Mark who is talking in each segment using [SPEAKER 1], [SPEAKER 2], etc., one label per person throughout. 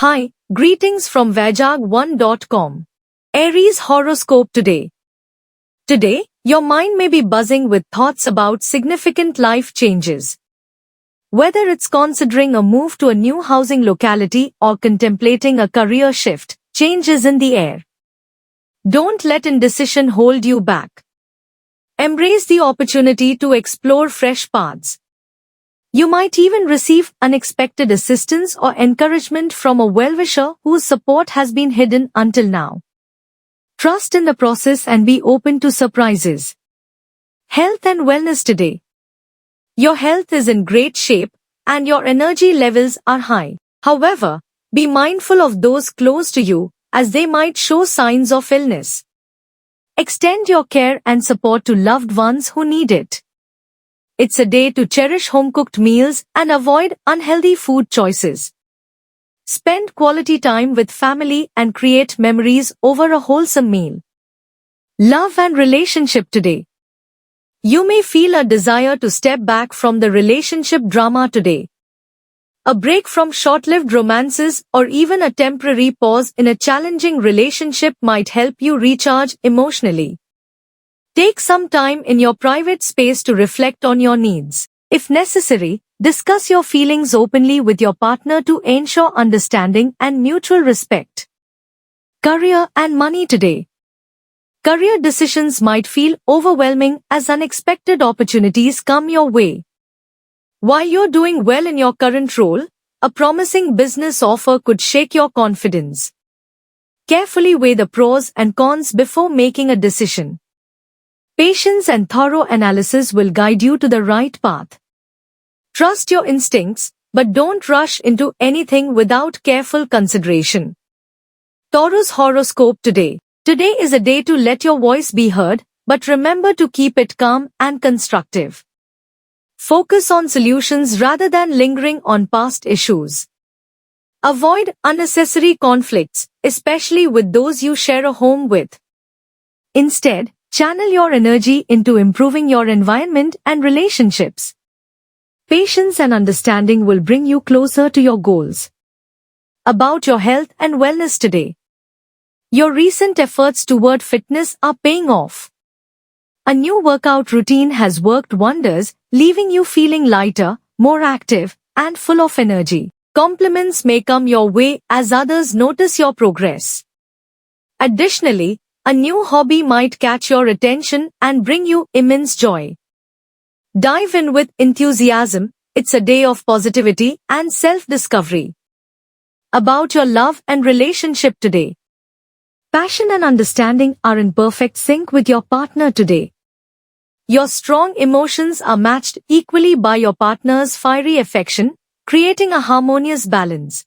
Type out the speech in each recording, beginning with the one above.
[SPEAKER 1] Hi, greetings from Vajag1.com. Aries horoscope today. Today, your mind may be buzzing with thoughts about significant life changes. Whether it's considering a move to a new housing locality or contemplating a career shift, change is in the air. Don't let indecision hold you back. Embrace the opportunity to explore fresh paths. You might even receive unexpected assistance or encouragement from a well-wisher whose support has been hidden until now. Trust in the process and be open to surprises. Health and wellness today. Your health is in great shape and your energy levels are high. However, be mindful of those close to you as they might show signs of illness. Extend your care and support to loved ones who need it. It's a day to cherish home-cooked meals and avoid unhealthy food choices. Spend quality time with family and create memories over a wholesome meal. Love and relationship today. You may feel a desire to step back from the relationship drama today. A break from short-lived romances or even a temporary pause in a challenging relationship might help you recharge emotionally. Take some time in your private space to reflect on your needs. If necessary, discuss your feelings openly with your partner to ensure understanding and mutual respect. Career and money today. Career decisions might feel overwhelming as unexpected opportunities come your way. While you're doing well in your current role, a promising business offer could shake your confidence. Carefully weigh the pros and cons before making a decision. Patience and thorough analysis will guide you to the right path. Trust your instincts, but don't rush into anything without careful consideration. Taurus horoscope today. Today is a day to let your voice be heard, but remember to keep it calm and constructive. Focus on solutions rather than lingering on past issues. Avoid unnecessary conflicts, especially with those you share a home with. Instead, channel your energy into improving your environment and relationships. Patience and understanding will bring you closer to your goals. About your health and wellness today. Your recent efforts toward fitness are paying off. A new workout routine has worked wonders, leaving you feeling lighter, more active, and full of energy. Compliments may come your way as others notice your progress. Additionally, a new hobby might catch your attention and bring you immense joy. Dive in with enthusiasm. It's a day of positivity and self-discovery. About your love and relationship today. Passion and understanding are in perfect sync with your partner today. Your strong emotions are matched equally by your partner's fiery affection, creating a harmonious balance.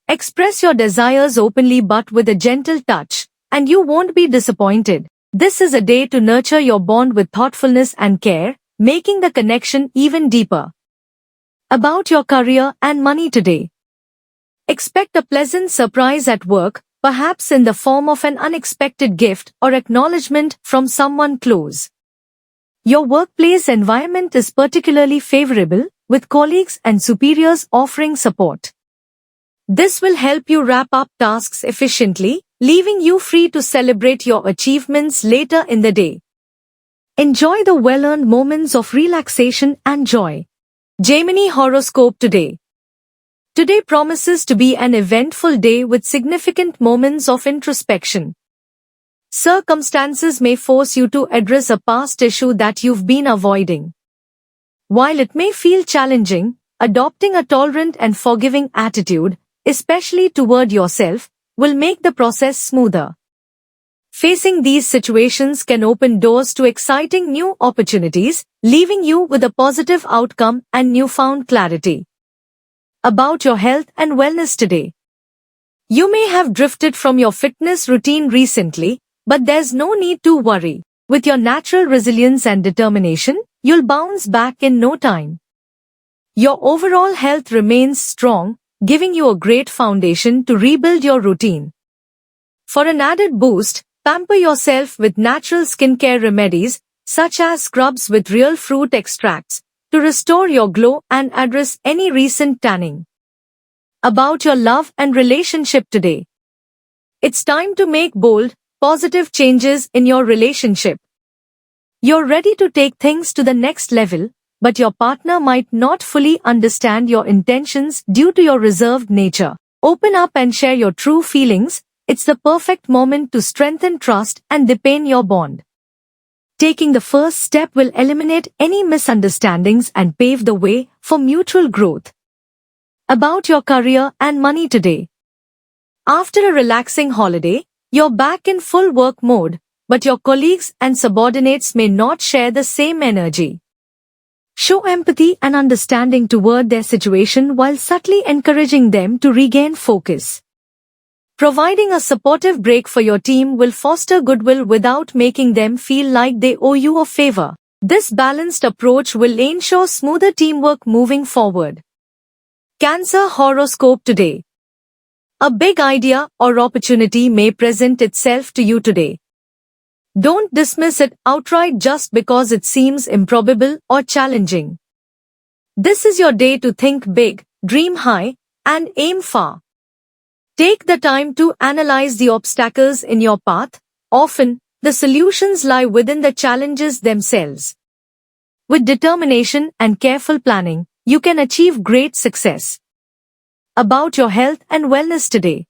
[SPEAKER 1] Express your desires openly but with a gentle touch, and you won't be disappointed. This is a day to nurture your bond with thoughtfulness and care, making the connection even deeper. About your career and money today. Expect a pleasant surprise at work, perhaps in the form of an unexpected gift or acknowledgement from someone close. Your workplace environment is particularly favorable, with colleagues and superiors offering support. This will help you wrap up tasks efficiently, leaving you free to celebrate your achievements later in the day. Enjoy the well-earned moments of relaxation and joy. Gemini horoscope today. Today promises to be an eventful day with significant moments of introspection. Circumstances may force you to address a past issue that you've been avoiding. While it may feel challenging, adopting a tolerant and forgiving attitude, especially toward yourself, will make the process smoother. Facing these situations can open doors to exciting new opportunities, leaving you with a positive outcome and newfound clarity. About your health and wellness today. You may have drifted from your fitness routine recently, but there's no need to worry. With your natural resilience and determination, you'll bounce back in no time. Your overall health remains strong, giving you a great foundation to rebuild your routine. For an added boost, pamper yourself with natural skincare remedies, such as scrubs with real fruit extracts, to restore your glow and address any recent tanning. About your love and relationship today. It's time to make bold, positive changes in your relationship. You're ready to take things to the next level, but your partner might not fully understand your intentions due to your reserved nature. Open up and share your true feelings. It's the perfect moment to strengthen trust and deepen your bond. Taking the first step will eliminate any misunderstandings and pave the way for mutual growth. About your career and money today. After a relaxing holiday, you're back in full work mode, but your colleagues and subordinates may not share the same energy. Show empathy and understanding toward their situation while subtly encouraging them to regain focus. Providing a supportive break for your team will foster goodwill without making them feel like they owe you a favor. This balanced approach will ensure smoother teamwork moving forward. Cancer horoscope today. A big idea or opportunity may present itself to you today. Don't dismiss it outright just because it seems improbable or challenging. This is your day to think big, dream high, and aim far. Take the time to analyze the obstacles in your path. Often, the solutions lie within the challenges themselves. With determination and careful planning, you can achieve great success. About your health and wellness today.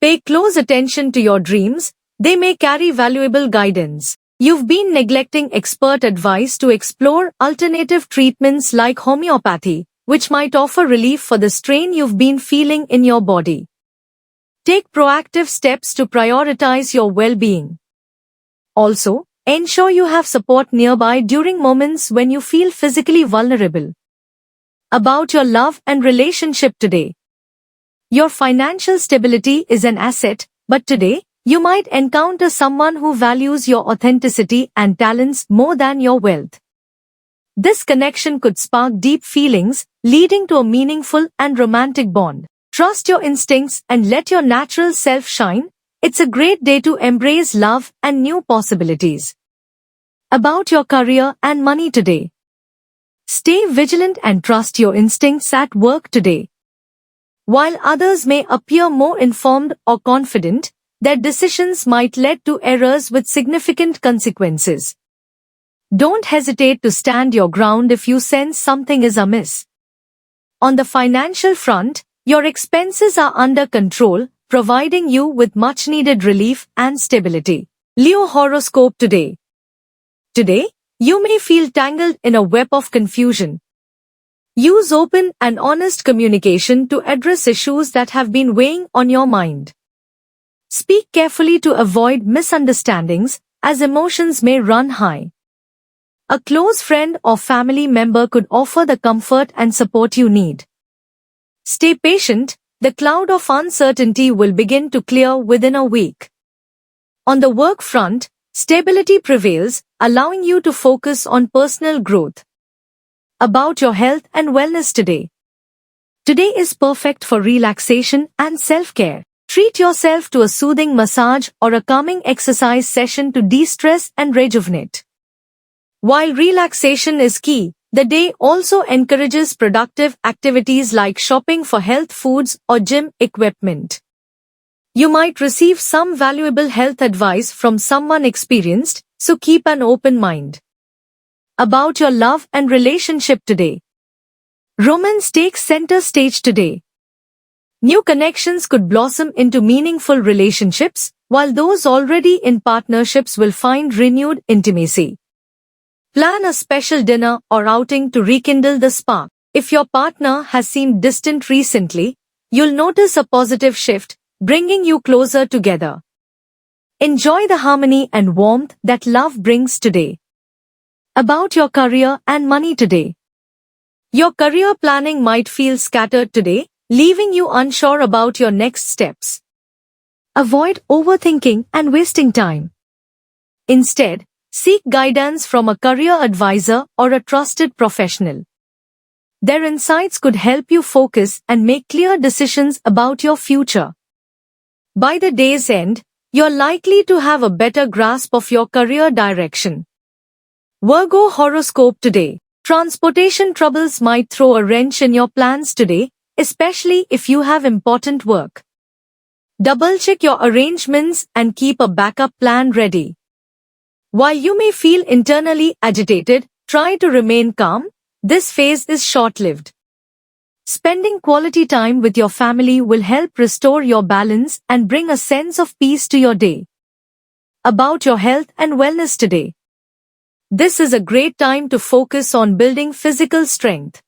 [SPEAKER 1] Pay close attention to your dreams. They may carry valuable guidance. You've been neglecting expert advice to explore alternative treatments like homeopathy, which might offer relief for the strain you've been feeling in your body. Take proactive steps to prioritize your well-being. Also, ensure you have support nearby during moments when you feel physically vulnerable. About your love and relationship today. Your financial stability is an asset, but today, you might encounter someone who values your authenticity and talents more than your wealth. This connection could spark deep feelings, leading to a meaningful and romantic bond. Trust your instincts and let your natural self shine. It's a great day to embrace love and new possibilities. About your career and money today. Stay vigilant and trust your instincts at work today. While others may appear more informed or confident, their decisions might lead to errors with significant consequences. Don't hesitate to stand your ground if you sense something is amiss. On the financial front, your expenses are under control, providing you with much-needed relief and stability. Leo horoscope today. Today, you may feel tangled in a web of confusion. Use open and honest communication to address issues that have been weighing on your mind. Speak carefully to avoid misunderstandings, as emotions may run high. A close friend or family member could offer the comfort and support you need. Stay patient, the cloud of uncertainty will begin to clear within a week. On the work front, stability prevails, allowing you to focus on personal growth. About your health and wellness today. Today is perfect for relaxation and self-care. Treat yourself to a soothing massage or a calming exercise session to de-stress and rejuvenate. While relaxation is key, the day also encourages productive activities like shopping for health foods or gym equipment. You might receive some valuable health advice from someone experienced, so keep an open mind. About your love and relationship today. Romance takes center stage today. New connections could blossom into meaningful relationships, while those already in partnerships will find renewed intimacy. Plan a special dinner or outing to rekindle the spark. If your partner has seemed distant recently, you'll notice a positive shift, bringing you closer together. Enjoy the harmony and warmth that love brings today. About your career and money today. Your career planning might feel scattered today, leaving you unsure about your next steps. Avoid overthinking and wasting time. Instead, seek guidance from a career advisor or a trusted professional. Their insights could help you focus and make clear decisions about your future. By the day's end, you're likely to have a better grasp of your career direction. Virgo horoscope today. Transportation troubles might throw a wrench in your plans today, especially if you have important work. Double-check your arrangements and keep a backup plan ready. While you may feel internally agitated, try to remain calm. This phase is short-lived. Spending quality time with your family will help restore your balance and bring a sense of peace to your day. About your health and wellness today. This is a great time to focus on building physical strength.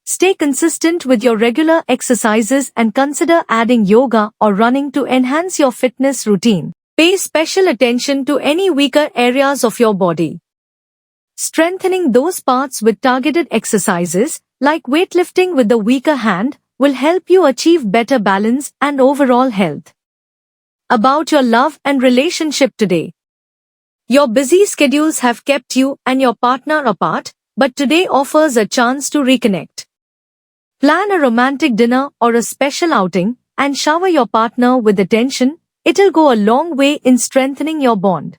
[SPEAKER 1] Stay consistent with your regular exercises and consider adding yoga or running to enhance your fitness routine. Pay special attention to any weaker areas of your body. Strengthening those parts with targeted exercises, like weightlifting with the weaker hand, will help you achieve better balance and overall health. About your love and relationship today. Your busy schedules have kept you and your partner apart, but today offers a chance to reconnect. Plan a romantic dinner or a special outing and shower your partner with attention. It'll go a long way in strengthening your bond.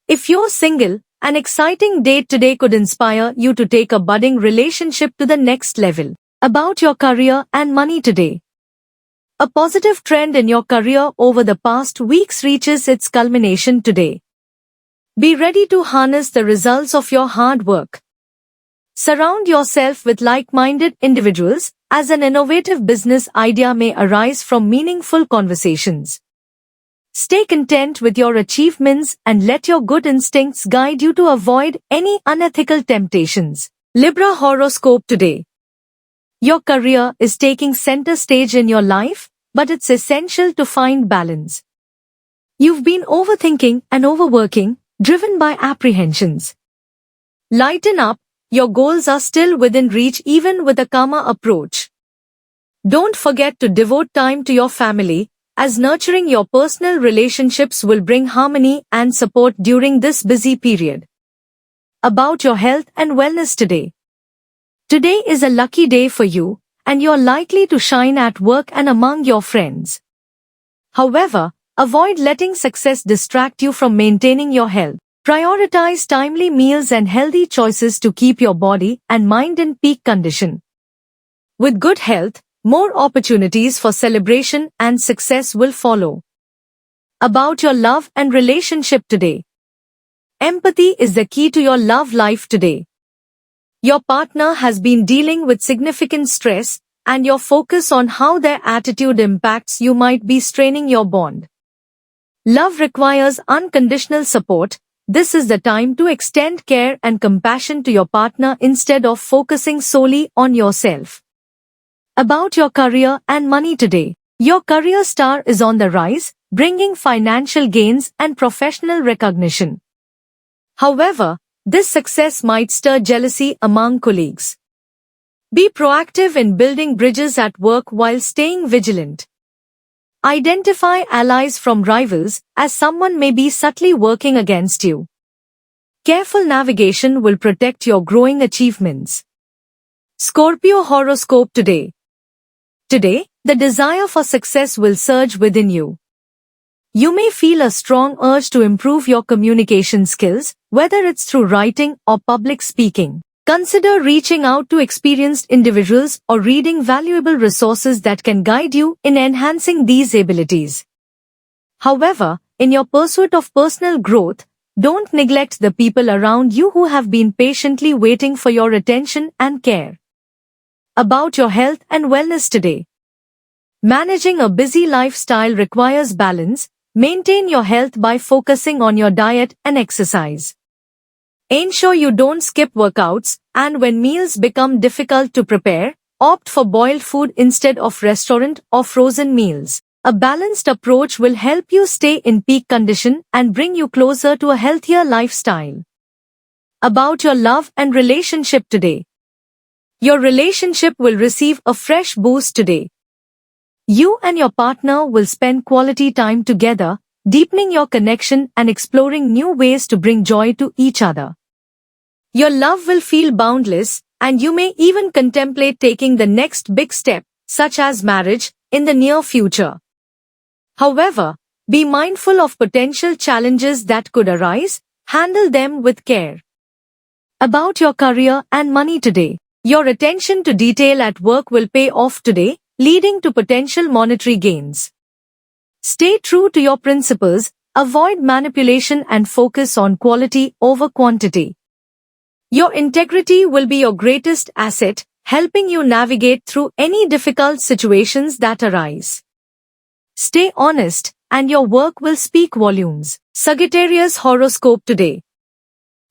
[SPEAKER 1] If you're single, an exciting date today could inspire you to take a budding relationship to the next level. About your career and money today. A positive trend in your career over the past weeks reaches its culmination today. Be ready to harness the results of your hard work. Surround yourself with like-minded individuals, as an innovative business idea may arise from meaningful conversations. Stay content with your achievements and let your good instincts guide you to avoid any unethical temptations. Libra horoscope today. Your career is taking center stage in your life, but it's essential to find balance. You've been overthinking and overworking, driven by apprehensions. Lighten up, your goals are still within reach even with a calmer approach. Don't forget to devote time to your family, as nurturing your personal relationships will bring harmony and support during this busy period. About your health and wellness today. Today is a lucky day for you, and you're likely to shine at work and among your friends. However, avoid letting success distract you from maintaining your health. Prioritize timely meals and healthy choices to keep your body and mind in peak condition. With good health, more opportunities for celebration and success will follow. About your love and relationship today. Empathy is the key to your love life today. Your partner has been dealing with significant stress, and your focus on how their attitude impacts you might be straining your bond. Love requires unconditional support. This is the time to extend care and compassion to your partner instead of focusing solely on yourself. About your career and money today. Your career star is on the rise, bringing financial gains and professional recognition. However, this success might stir jealousy among colleagues. Be proactive in building bridges at work while staying vigilant. Identify allies from rivals, as someone may be subtly working against you. Careful navigation will protect your growing achievements. Scorpio horoscope today. Today, the desire for success will surge within you. You may feel a strong urge to improve your communication skills, whether it's through writing or public speaking. Consider reaching out to experienced individuals or reading valuable resources that can guide you in enhancing these abilities. However, in your pursuit of personal growth, don't neglect the people around you who have been patiently waiting for your attention and care. About your health and wellness today. Managing a busy lifestyle requires balance. Maintain your health by focusing on your diet and exercise. Ensure you don't skip workouts, and when meals become difficult to prepare, opt for boiled food instead of restaurant or frozen meals. A balanced approach will help you stay in peak condition and bring you closer to a healthier lifestyle. About your love and relationship today. Your relationship will receive a fresh boost today. You and your partner will spend quality time together, deepening your connection and exploring new ways to bring joy to each other. Your love will feel boundless, and you may even contemplate taking the next big step, such as marriage, in the near future. However, be mindful of potential challenges that could arise. Handle them with care. About your career and money today. Your attention to detail at work will pay off today, leading to potential monetary gains. Stay true to your principles, avoid manipulation and focus on quality over quantity. Your integrity will be your greatest asset, helping you navigate through any difficult situations that arise. Stay honest, and your work will speak volumes. Sagittarius horoscope today.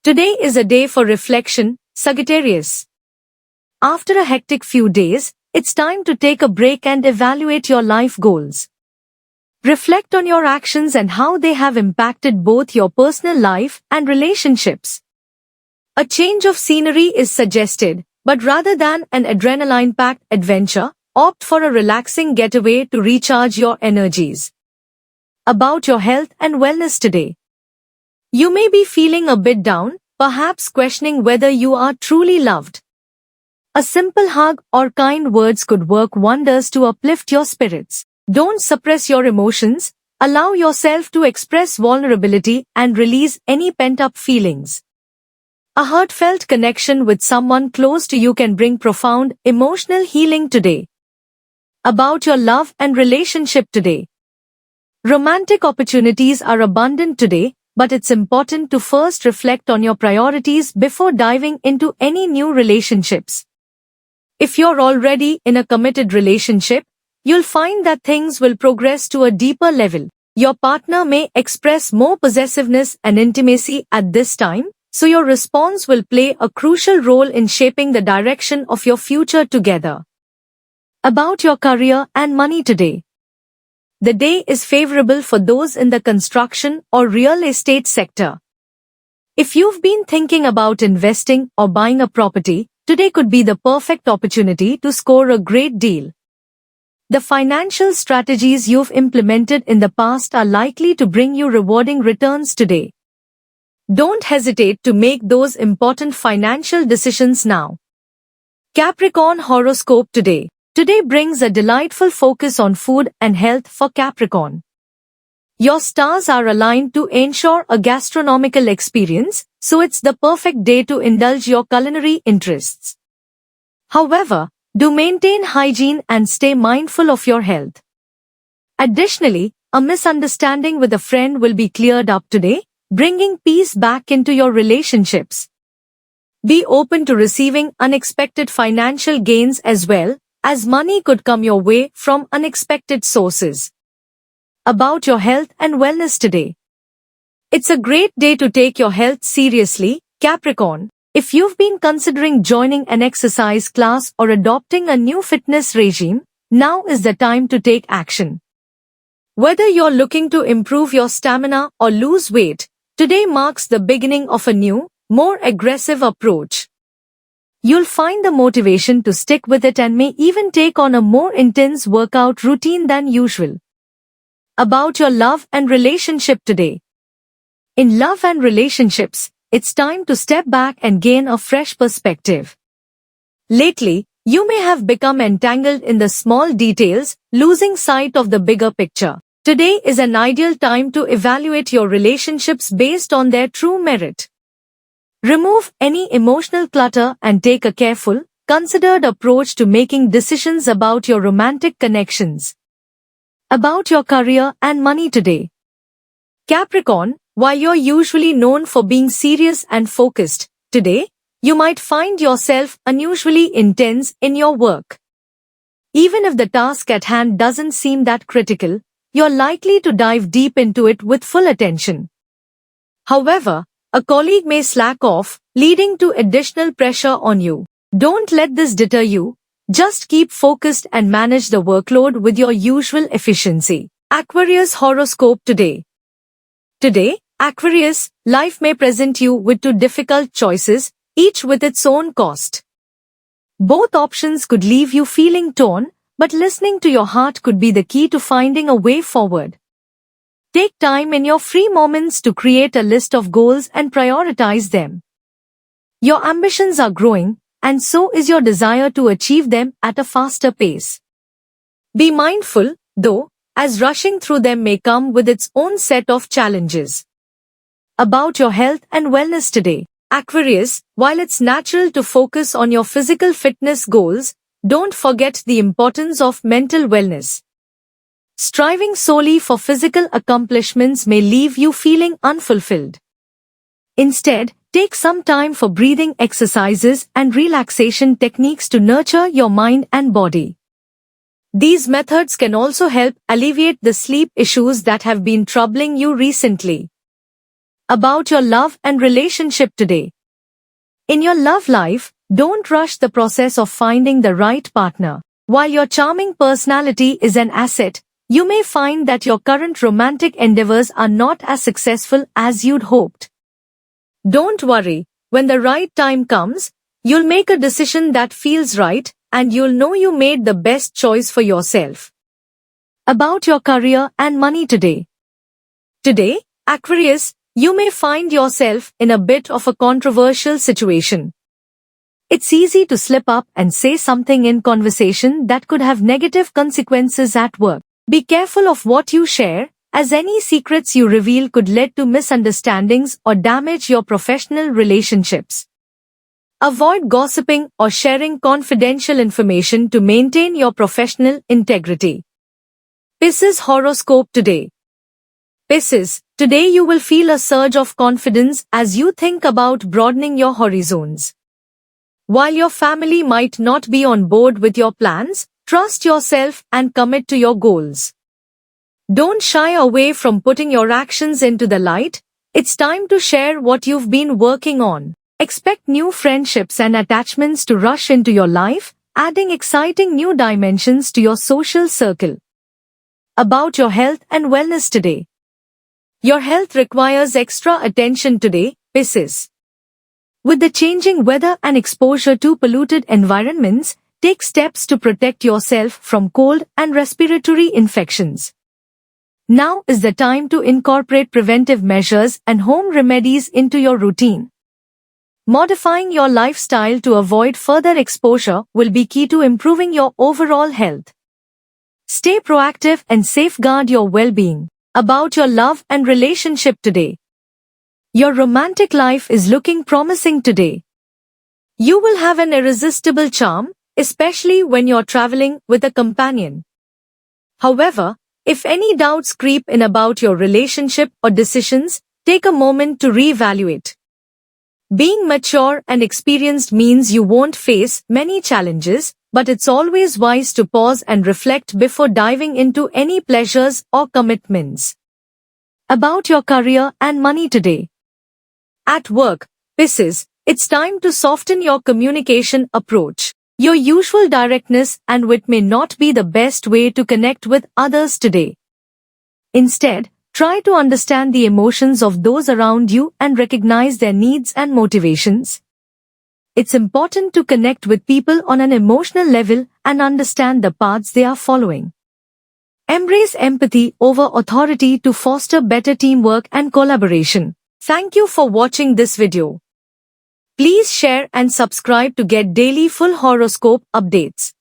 [SPEAKER 1] Today is a day for reflection, Sagittarius. After a hectic few days, it's time to take a break and evaluate your life goals. Reflect on your actions and how they have impacted both your personal life and relationships. A change of scenery is suggested, but rather than an adrenaline-packed adventure, opt for a relaxing getaway to recharge your energies. About your health and wellness today. You may be feeling a bit down, perhaps questioning whether you are truly loved. A simple hug or kind words could work wonders to uplift your spirits. Don't suppress your emotions, allow yourself to express vulnerability and release any pent-up feelings. A heartfelt connection with someone close to you can bring profound emotional healing today. About your love and relationship today. Romantic opportunities are abundant today, but it's important to first reflect on your priorities before diving into any new relationships. If you're already in a committed relationship, you'll find that things will progress to a deeper level. Your partner may express more possessiveness and intimacy at this time, so your response will play a crucial role in shaping the direction of your future together. About your career and money today. The day is favorable for those in the construction or real estate sector. If you've been thinking about investing or buying a property, today could be the perfect opportunity to score a great deal. The financial strategies you've implemented in the past are likely to bring you rewarding returns today. Don't hesitate to make those important financial decisions now. Capricorn horoscope today. Today brings a delightful focus on food and health for Capricorn. Your stars are aligned to ensure a gastronomical experience, so it's the perfect day to indulge your culinary interests. However, do maintain hygiene and stay mindful of your health. Additionally, a misunderstanding with a friend will be cleared up today, bringing peace back into your relationships. Be open to receiving unexpected financial gains as well, as money could come your way from unexpected sources. About your health and wellness today. It's a great day to take your health seriously, Capricorn. If you've been considering joining an exercise class or adopting a new fitness regime, now is the time to take action. Whether you're looking to improve your stamina or lose weight, today marks the beginning of a new, more aggressive approach. You'll find the motivation to stick with it and may even take on a more intense workout routine than usual. About your love and relationship today. In love and relationships, it's time to step back and gain a fresh perspective. Lately, you may have become entangled in the small details, losing sight of the bigger picture. Today is an ideal time to evaluate your relationships based on their true merit. Remove any emotional clutter and take a careful, considered approach to making decisions about your romantic connections. About your career and money today. Capricorn, while you're usually known for being serious and focused, today, you might find yourself unusually intense in your work. Even if the task at hand doesn't seem that critical, you're likely to dive deep into it with full attention. However, a colleague may slack off, leading to additional pressure on you. Don't let this deter you. Just keep focused and manage the workload with your usual efficiency. Aquarius horoscope today. Today, Aquarius, life may present you with two difficult choices, each with its own cost. Both options could leave you feeling torn, but listening to your heart could be the key to finding a way forward. Take time in your free moments to create a list of goals and prioritize them. Your ambitions are growing, and so is your desire to achieve them at a faster pace. Be mindful, though, as rushing through them may come with its own set of challenges. About your health and wellness today. Aquarius, while it's natural to focus on your physical fitness goals, don't forget the importance of mental wellness. Striving solely for physical accomplishments may leave you feeling unfulfilled. Instead, take some time for breathing exercises and relaxation techniques to nurture your mind and body. These methods can also help alleviate the sleep issues that have been troubling you recently. About your love and relationship today. In your love life, don't rush the process of finding the right partner. While your charming personality is an asset, you may find that your current romantic endeavors are not as successful as you'd hoped. Don't worry, when the right time comes, you'll make a decision that feels right, and you'll know you made the best choice for yourself. About your career and money today. Today, Aquarius, you may find yourself in a bit of a controversial situation. It's easy to slip up and say something in conversation that could have negative consequences at work. Be careful of what you share, as any secrets you reveal could lead to misunderstandings or damage your professional relationships. Avoid gossiping or sharing confidential information to maintain your professional integrity. Pisces horoscope today. Pisces, today you will feel a surge of confidence as you think about broadening your horizons. While your family might not be on board with your plans, trust yourself and commit to your goals. Don't shy away from putting your actions into the light. It's time to share what you've been working on. Expect new friendships and attachments to rush into your life, adding exciting new dimensions to your social circle. About your health and wellness today. Your health requires extra attention today, Pisces. With the changing weather and exposure to polluted environments, take steps to protect yourself from cold and respiratory infections. Now is the time to incorporate preventive measures and home remedies into your routine. Modifying your lifestyle to avoid further exposure will be key to improving your overall health. Stay proactive and safeguard your well-being. About your love and relationship today. Your romantic life is looking promising today. You will have an irresistible charm, especially when you're traveling with a companion. However, if any doubts creep in about your relationship or decisions, take a moment to reevaluate. Being mature and experienced means you won't face many challenges, but it's always wise to pause and reflect before diving into any pleasures or commitments. About your career and money today. At work, Pisces, it's time to soften your communication approach. Your usual directness and wit may not be the best way to connect with others today. Instead, try to understand the emotions of those around you and recognize their needs and motivations. It's important to connect with people on an emotional level and understand the paths they are following. Embrace empathy over authority to foster better teamwork and collaboration. Thank you for watching this video. Please share and subscribe to get daily full horoscope updates.